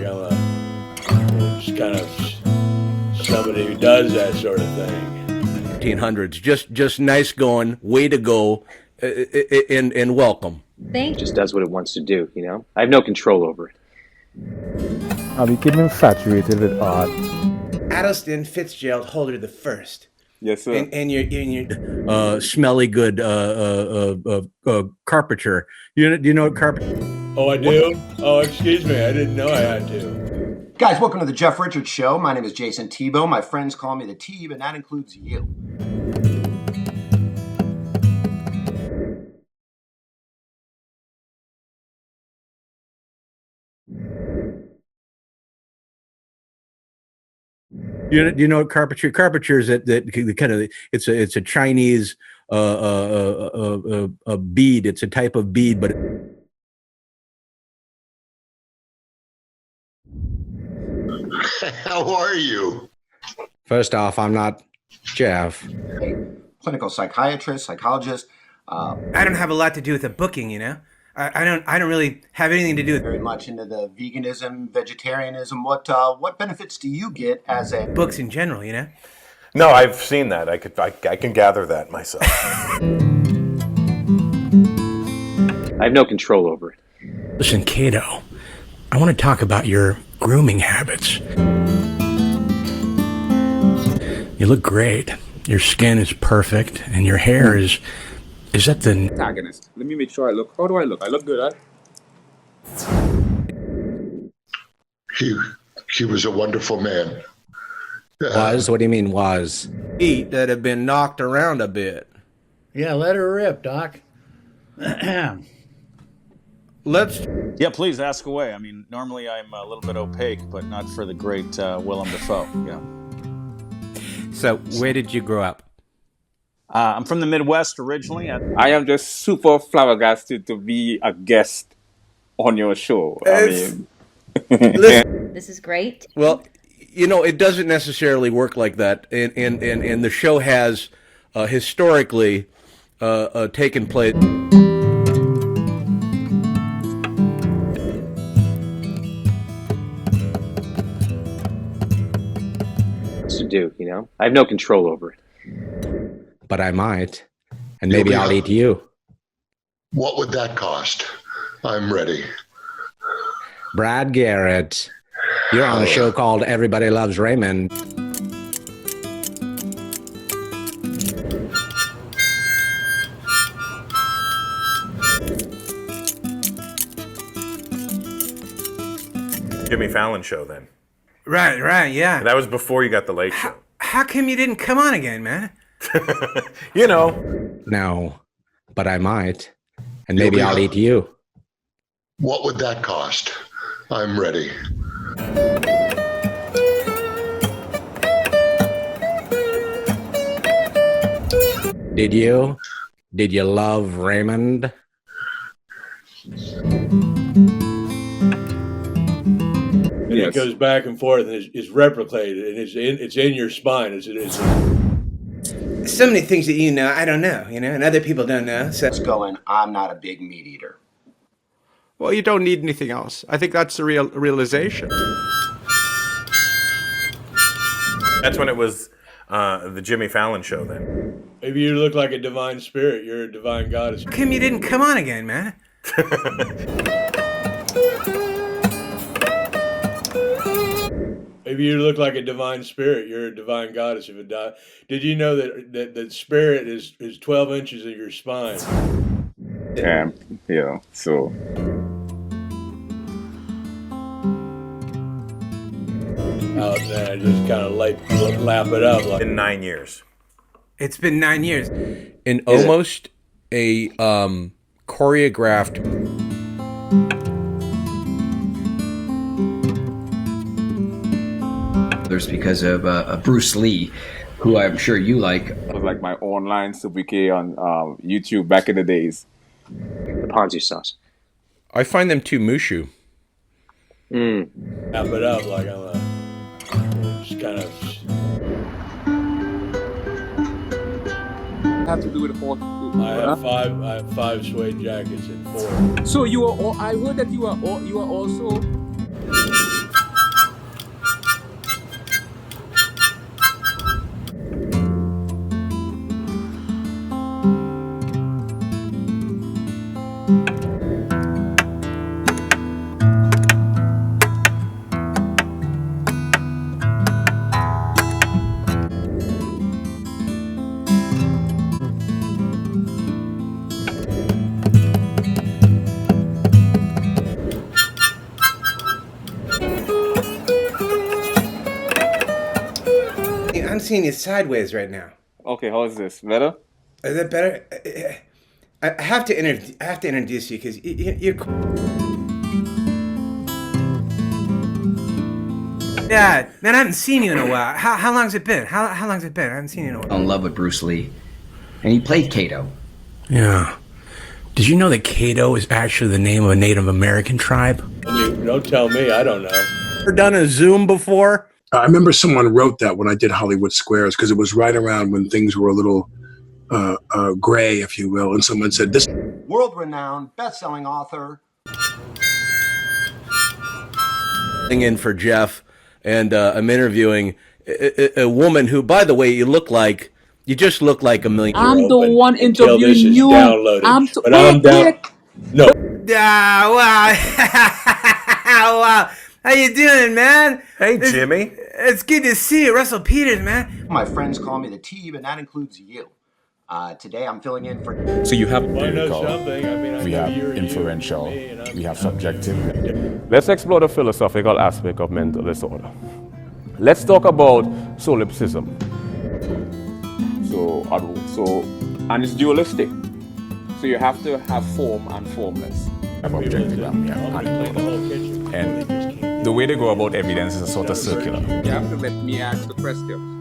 I'm just kind of somebody who does that sort of thing. 1800s, just nice going, way to go, and welcome. It just does what it wants to do, you know? I have no control over it. I'm becoming infatuated with art. Atelston, Fitzgerald, Holder the First. Yes, sir. And you're smelly good carpenter. Do you know what carpenter? Oh, I do? Oh, excuse me. I didn't know I had to. Guys, welcome to the Jeff Richards Show. My name is Jason Tebow. My friends call me the Teeb, and that includes you. Do you know what carpentry? Carpentry is that kind of it's a Chinese a bead. It's a type of bead, but How are you? First off, I'm not Jeff. A clinical psychiatrist, psychologist. I don't have a lot to do with the booking, you know. I don't really have anything to do with very much into the veganism, vegetarianism. What benefits do you get as a books in general, you know? No, I've seen that. I can gather that myself. I have no control over it. Listen, Cato, I want to talk about your grooming habits. You look great. Your skin is perfect, and your hair is that the antagonist? Let me make sure I look. How do I look? I look good, huh? He was a wonderful man. Was? What do you mean was? feet that have been knocked around a bit. Yeah, let her rip, Doc. Let's. Yeah, please ask away. I mean, normally I'm a little bit opaque, but not for the great Willem Dafoe. Yeah. So, where did you grow up? I'm from the Midwest originally. I am just super flabbergasted to be a guest on your show. This is great. Well, you know, it doesn't necessarily work like that, and the show has historically taken place. To do, you know? I have no control over it. But I might. And maybe I'll eat you. What would that cost? I'm ready. Brad Garrett, you're on a show called Everybody Loves Raymond. Jimmy Fallon show then. Right, yeah. That was before you got the Late Show. How come you didn't come on again, man? You know. No, but I might. And maybe I'll eat you. What would that cost? I'm ready. Did you? Did you love Raymond? And it goes back and forth and is replicated, and it's in your spine. It's so many things that you know, I don't know, you know, and other people don't know. So Let's go in. I'm not a big meat eater. Well, you don't need anything else. I think that's the realization. That's when it was the Jimmy Fallon show then. Maybe you look like a divine spirit. You're a divine goddess. How come you didn't come on again, man? Maybe you look like a divine spirit. You're a divine goddess. If it died, did you know that spirit is 12 inches of your spine? Yeah. So. Oh man, I just kind of lap it up. Like in 9 years. It's been 9 years. In almost a choreographed. Because of Bruce Lee, who I'm sure you like. It was like my online sobriquet on YouTube back in the days. The Ponzi sauce. I find them too mushu. lap it up like I'm just kind of. Have to do with the fourth. I have five suede jackets and 4. So you are. I heard that you are also. seeing you sideways right now. Okay, how is this? Better? Is that better? I have to introduce you because you're. Yeah, man, I haven't seen you in a while. How long's it been? How long's it been? I haven't seen you in a while. In love with Bruce Lee, and he played Kato. Yeah. Did you know that Kato is actually the name of a Native American tribe? Don't tell me. I don't know. Ever done a Zoom before? I remember someone wrote that when I did Hollywood Squares, because it was right around when things were a little gray, if you will. And someone said, this World-renowned, best-selling author. In for Jeff, and I'm interviewing a woman who, by the way, you just look like a million. I'm the one interviewing you. I'm down. No. Wow. Wow. How you doing, man? Hey, Jimmy. It's good to see you, Russell Peters, man. My friends call me the T, but that includes you. Today I'm filling in for... So you have empirical, we have inferential, we have subjective. Let's explore the philosophical aspect of mental disorder. Let's talk about solipsism. And it's dualistic. So you have to have form and formless. Have objective and we have anecdotal. And the way they go about evidence is a sort of circular. You have to let me ask the question.